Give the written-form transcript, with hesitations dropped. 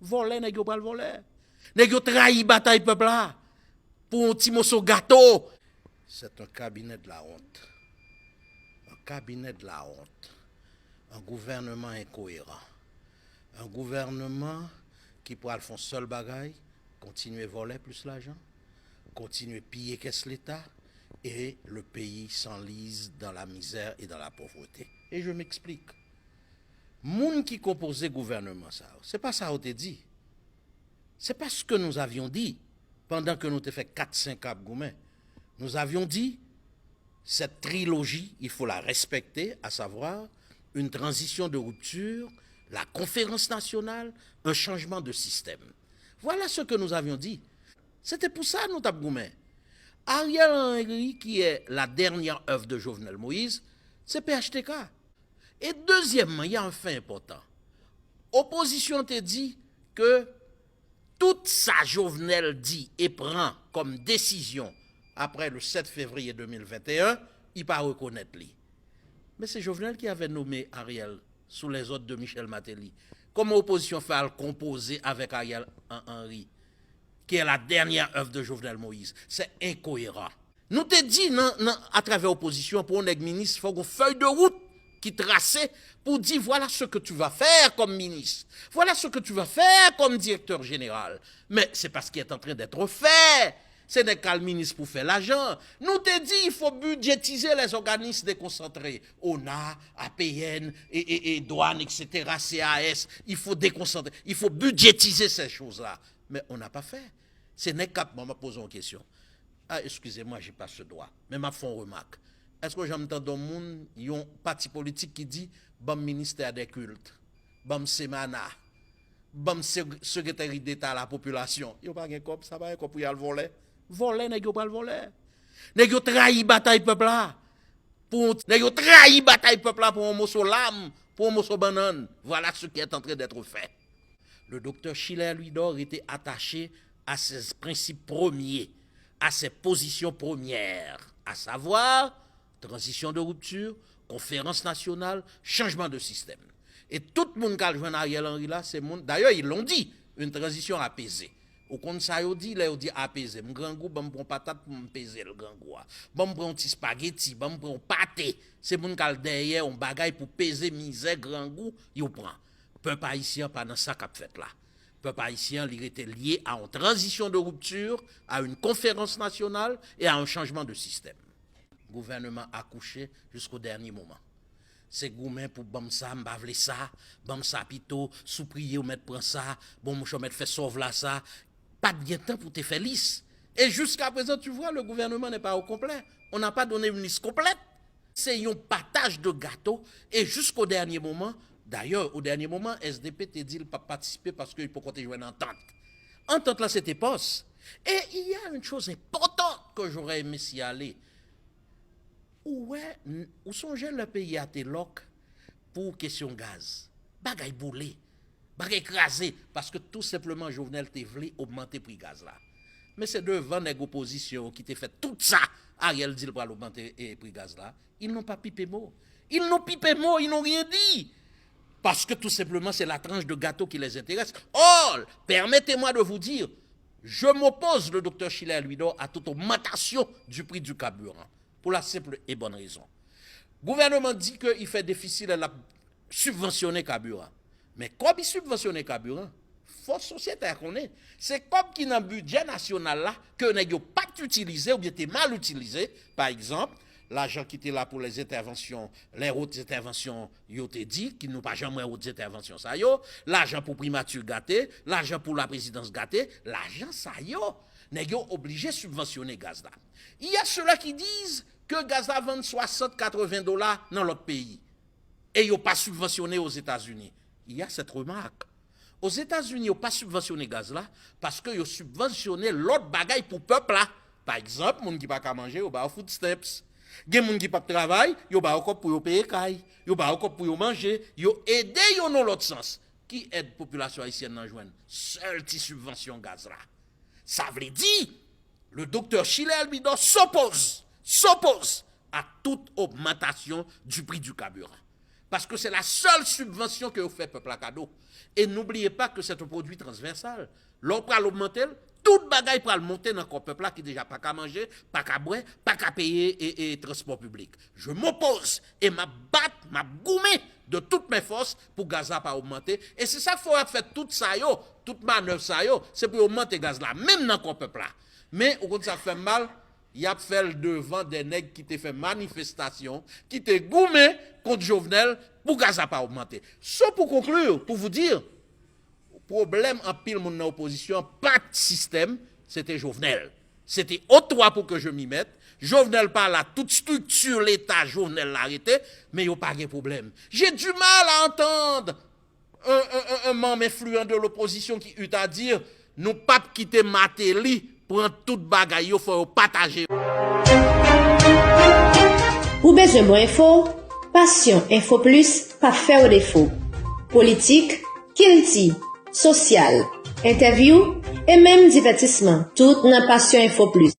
Voler, nèg yo pas le voler. Nèg yo trahi bataille peuple là pour un petit morceau gâteau. C'est un cabinet de la honte. Un cabinet de la honte. Un gouvernement incohérent. Un gouvernement qui pourra faire seul bagaille, continuer à voler plus l'argent, continuer à piller qu'est-ce l'État, et le pays s'enlise dans la misère et dans la pauvreté. Et je m'explique. Moun qui composait le gouvernement, ça, c'est pas ça qu'on t'a dit. C'est pas ce que nous avions dit pendant que nous avons fait 4-5 Cap Goumen. Nous avions dit, cette trilogie, il faut la respecter, à savoir une transition de rupture, la conférence nationale, un changement de système. Voilà ce que nous avions dit. C'était pour ça nous avons Goumen. Ariel Henry, qui est la dernière œuvre de Jovenel Moïse, c'est PHTK. Et deuxièmement, il y a un fait important. Opposition te dit que tout ça Jovenel dit et prend comme décision après le 7 février 2021, il ne pas reconnaître lui. Mais c'est Jovenel qui avait nommé Ariel sous les ordres de Michel Martelly. Comment l'opposition fait à le composer avec Ariel Henry, qui est la dernière œuvre de Jovenel Moïse? C'est incohérent. Nous te dit à travers l'opposition, pour un ministre, il faut une feuille de route qui tracée pour dire voilà ce que tu vas faire comme ministre, voilà ce que tu vas faire comme directeur général. Mais c'est parce qu'il est en train d'être fait. Ce n'est qu'à le ministre pour faire l'argent. Nous te dit il faut budgétiser les organismes déconcentrés. ONA, APN, et douane, etc., CAS. Il faut déconcentrer. Il faut budgétiser ces choses-là. Mais on n'a pas fait. Ce n'est qu'à moi poser une question. Ah, excusez-moi, je n'ai pas ce droit. Mais ma font remarque. Est-ce que j'entends dans le monde, il y a un parti politique qui dit bon ministère des cultes, bon semana, bon secrétaire d'État à la population. Il n'y a pas de cop, ça va pour y aller voler. Voler, n'est-ce pas le voler. N'est-ce pas trahi bataille peuple là. N'est-ce pas trahi bataille peuple là pour un morceau lame, pour un morceau banane. Voilà ce qui est en train d'être fait. Le docteur Schiller Louis-Dor était attaché à ses principes premiers, à ses positions premières, à savoir transition de rupture, conférence nationale, changement de système. Et tout le monde qui a joué Ariel Henry là, c'est monde. D'ailleurs, ils l'ont dit, une transition apaisée. Au compte ça, ils dit, là, ils dit apaisé. Mon grand goût, bon, patate pour me peser le grand goût. Bon, prend un petit spaghetti, bon, prend pâté. C'est monde qui a derrière, on bagaille pour peser misère, grand goût, il prend. Peuple haïtien, pendant ça qu'a fait là. Peuple haïtien, il était lié à une transition de rupture, à une conférence nationale et à un changement de système. Le gouvernement a couché jusqu'au dernier moment. C'est Goumen pour bam ça, m'bavle ça, bam ça pito, sous prier ou mettre prend ça, bon mon mettre fait sauve là ça. Pas de bien temps pour te faire liste. Et jusqu'à présent, tu vois, le gouvernement n'est pas au complet. On n'a pas donné une liste complète. C'est un partage de gâteau. Et jusqu'au dernier moment, d'ailleurs, au dernier moment, SDP te dit qu'il ne peut pas participer parce qu'il peut compter jouer une entente. Entente là, c'était poste. Et il y a une chose importante que j'aurais aimé s'y aller. Où sont le pays à Téloc pour question gaz? Bagay boulé, bagay écrasé, parce que tout simplement Jovenel te voulait augmenter le prix gaz là. Mais c'est devant les oppositions qui te fait tout ça, Ariel dit pour augmenter le prix gaz là. Ils n'ont pas pipé mot. Ils n'ont pipé mot, ils n'ont rien dit. Parce que tout simplement c'est la tranche de gâteau qui les intéresse. Or, permettez-moi de vous dire, je m'oppose, le docteur Schiller Louis-Dor, à toute augmentation du prix du carburant. Pour la simple et bonne raison. Le gouvernement dit qu'il fait difficile à subventionner le carburant. Mais comme il subventionne le carburant, force sociétaire qu'on est, c'est comme qui dans le budget national là, que n'a pas utilisé ou bien été mal utilisé. Par exemple, l'argent qui était là pour les interventions, les hautes interventions, il a dit, qui n'ont pas jamais hautes interventions, ça yo, l'argent pour primature gâté, l'argent pour la présidence gâté, l'argent ça yo, n'est obligé de subventionner gaz là. Il y a ceux-là qui disent que gaz là vend 60-80 $ dans l'autre pays. Et ils n'ont pas subventionné aux États-Unis. Il y a cette remarque. Aux États-Unis, ils n'ont pas subventionné gaz là parce qu'ils ont subventionné l'autre bagaille pour le peuple là. Par exemple, les gens qui n'ont pas manger, ils ont food stamps. Les gens qui n'ont pas de travail, ils ont pour payer caille. Ils ont pour manger. Ils ont aidé dans l'autre sens. Qui aide la population haïtienne à joindre? Seule petite subvention gaz là. Ça veut dire, le docteur Schiller Louis-Dor s'oppose à toute augmentation du prix du carburant. Parce que c'est la seule subvention que vous faites peuple à cadeau. Et n'oubliez pas que c'est un produit transversal. L'on peut l'augmenter, toute bagaille pour le monter dans le peuple là qui déjà pas qu'à manger, pas qu'à boire, pas qu'à payer et transport public. Je m'oppose et m'a battre, m'a goumé de toutes mes forces pour gaz là pas augmenter. Et c'est ça qu'il faut faire tout ça yo, toute manœuvre ça yo, c'est pour augmenter gaz là, même dans le peuple là. Mais au contraire ça fait mal. Il a fait le devant des nègres qui t'ont fait manifestation, qui t'ont goumé contre Jovenel pour gaz à pas augmenter. Sauf pour conclure, pour vous dire, problème en pile mon opposition, pas de système, c'était Jovenel. C'était autre pour que je m'y mette. Jovenel parle à toute structure l'État, Jovenel l'a arrêté, mais il n'y a pas de problème. J'ai du mal à entendre un membre influent de l'opposition qui eut à dire, nous pas quitter Matéli, prendre toute bagaille, il faut partager. Ou besoin moins info, Passion Info Plus, pas faire défaut. Politique, kilti, social, interview et même divertissement. Tout dans Passion Info Plus.